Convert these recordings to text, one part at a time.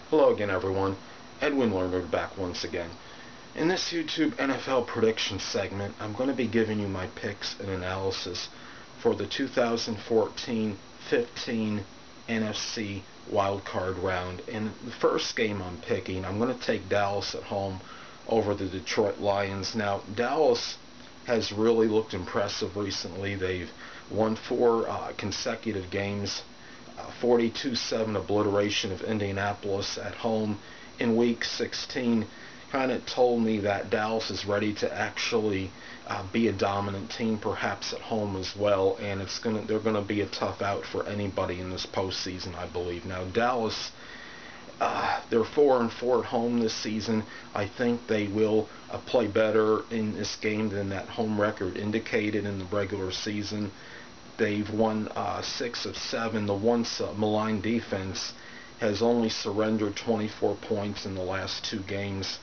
Hello again, everyone. Edwin Learnard back once again. In this YouTube NFL prediction segment, I'm going to be giving you my picks and analysis for the 2014-15 NFC wildcard round. In the first game I'm picking, I'm going to take Dallas at home over the Detroit Lions. Now, Dallas has really looked impressive recently. They've won four consecutive games. 42-7 obliteration of Indianapolis at home in Week 16 kind of told me that Dallas is ready to actually be a dominant team, perhaps at home as well, and they're gonna be a tough out for anybody in this postseason, I believe. Now Dallas, they're 4-4 at home this season. I think they will play better in this game than that home record indicated in the regular season. They've won 6 of 7. The once maligned defense has only surrendered 24 points in the last 2 games.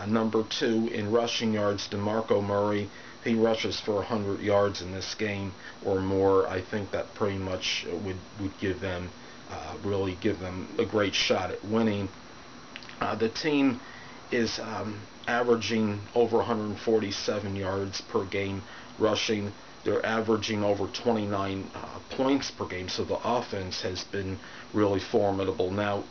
Number 2 in rushing yards, DeMarco Murray. He rushes for 100 yards in this game or more. I think that pretty much would give them really give them a great shot at winning. The team is averaging over 147 yards per game rushing. They're averaging over 29 points per game, so the offense has been really formidable. Now,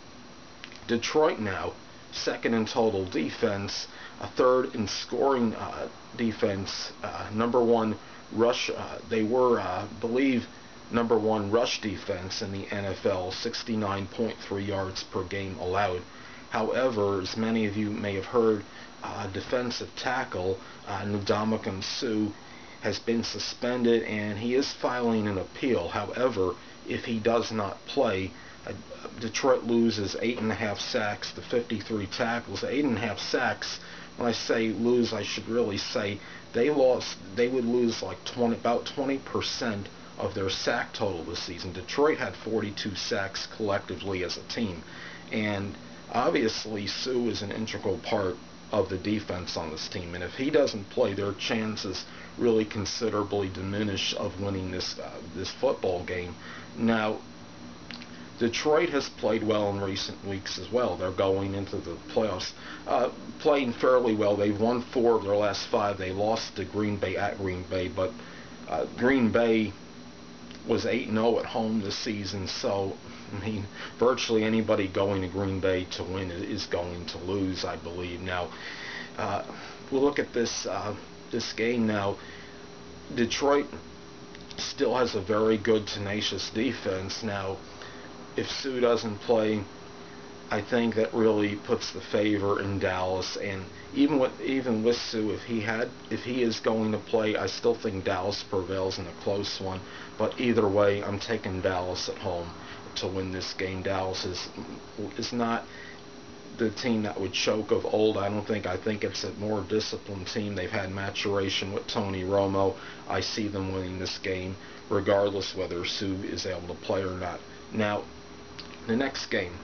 Detroit now, second in total defense, third in scoring defense, number 1 rush. They were, I believe, number 1 rush defense in the NFL, 69.3 yards per game allowed. However, as many of you may have heard, defensive tackle Ndamukong Suh has been suspended, and he is filing an appeal. However, if he does not play, Detroit loses 8.5 sacks to 53 tackles. 8.5 sacks, when I say lose, I should really say they would lose like about 20% of their sack total this season. Detroit had 42 sacks collectively as a team, and obviously Suh is an integral part of the defense on this team, and if he doesn't play, their chances really considerably diminish of winning this football game. Now, Detroit has played well in recent weeks as well. They're going into the playoffs playing fairly well. They've won 4 of their last 5. They lost to Green Bay at Green Bay, but Green Bay was 8-0 at home this season, so I mean, virtually anybody going to Green Bay to win is going to lose, I believe. Now, we'll look at this game now. Detroit still has a very good, tenacious defense. Now, if Suh doesn't play, I think that really puts the favor in Dallas. And even with Suh, if he is going to play, I still think Dallas prevails in a close one. But either way, I'm taking Dallas at home to win this game. Dallas is not the team that would choke of old. I think it's a more disciplined team. They've had maturation with Tony Romo. I see them winning this game, regardless whether Suh is able to play or not. Now, the next game,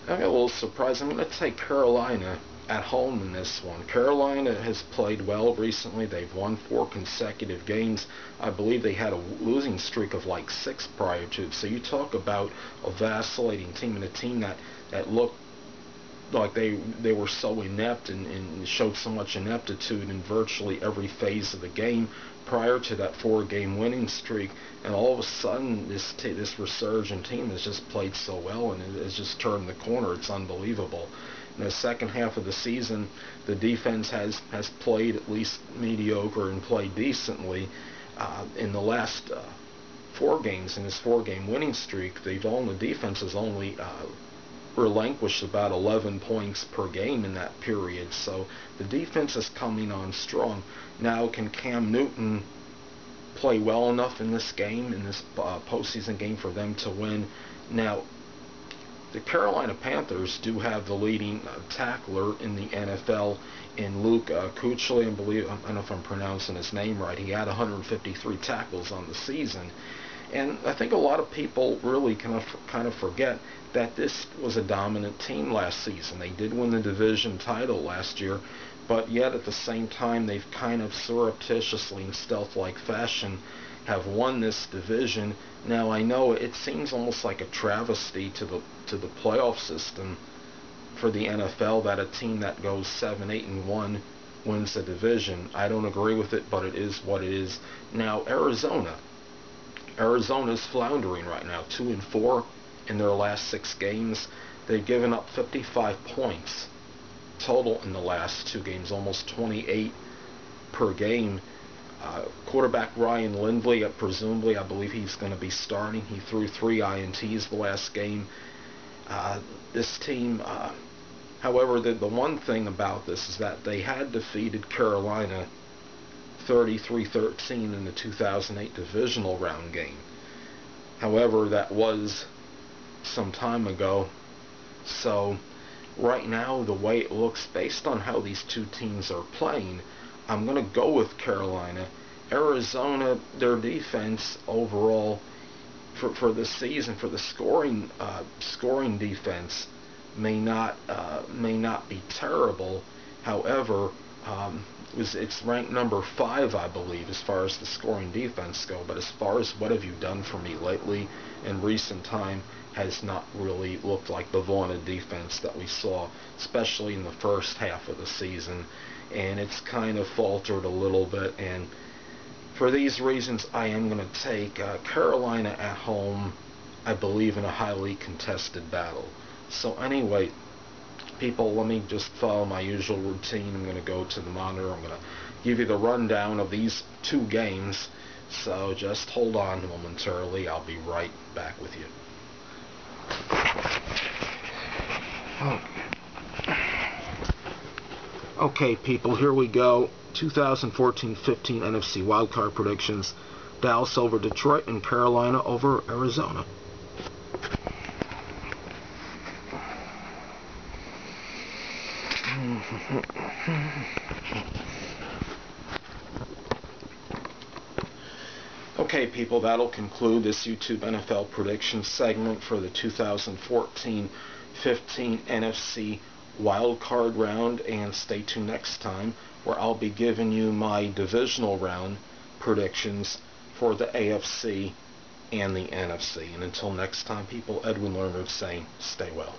I'm a little surprised. I'm going to take Carolina at home in this one. Carolina has played well recently. They've won 4 consecutive games. I believe they had a losing streak of like 6 prior to it. So you talk about a vacillating team, and a team that looked like they were so inept and showed so much ineptitude in virtually every phase of the game prior to that 4-game winning streak, and all of a sudden this resurgent team has just played so well and it has just turned the corner. It's unbelievable. In the second half of the season, the defense has played at least mediocre and played decently. In the last 4 games in this 4-game winning streak, the defense has only relinquished about 11 points per game in that period. So the defense is coming on strong. Now, can Cam Newton play well enough in this game, in this postseason game, for them to win? Now, the Carolina Panthers do have the leading tackler in the NFL in Luke Kuechly. I don't know if I'm pronouncing his name right. He had 153 tackles on the season. And I think a lot of people really kind of forget that this was a dominant team last season. They did win the division title last year, but yet at the same time they've kind of surreptitiously in stealth-like fashion have won this division. Now I know it seems almost like a travesty to the playoff system for the NFL that a team that goes 7-8-1 wins the division. I don't agree with it, but it is what it is. Now Arizona's floundering right now, 2-4 in their last 6 games. They've given up 55 points total in the last 2 games, almost 28 per game. Quarterback Ryan Lindley, presumably, I believe he's going to be starting. He threw 3 INTs the last game. This team, however, the one thing about this is that they had defeated Carolina 33-13 in the 2008 divisional round game. However, that was some time ago. So right now, the way it looks, based on how these two teams are playing, I'm going to go with Carolina. Arizona, their defense overall for the season, for the scoring defense, may not be terrible. However, it's ranked number 5, I believe, as far as the scoring defense go. But as far as what have you done for me lately in recent time, has not really looked like the vaunted defense that we saw, especially in the first half of the season. And it's kind of faltered a little bit. And for these reasons, I am going to take Carolina at home, I believe, in a highly contested battle. So anyway, people, let me just follow my usual routine. I'm going to go to the monitor. I'm going to give you the rundown of these 2 games. So just hold on momentarily. I'll be right back with you. Okay, people, here we go. 2014-15 NFC wildcard predictions. Dallas over Detroit and Carolina over Arizona. Okay, people, that'll conclude this YouTube NFL prediction segment for the 2014-15 NFC wildcard round, and stay tuned next time where I'll be giving you my divisional round predictions for the AFC and the NFC. And until next time, people, Edwin Learnard saying, stay well.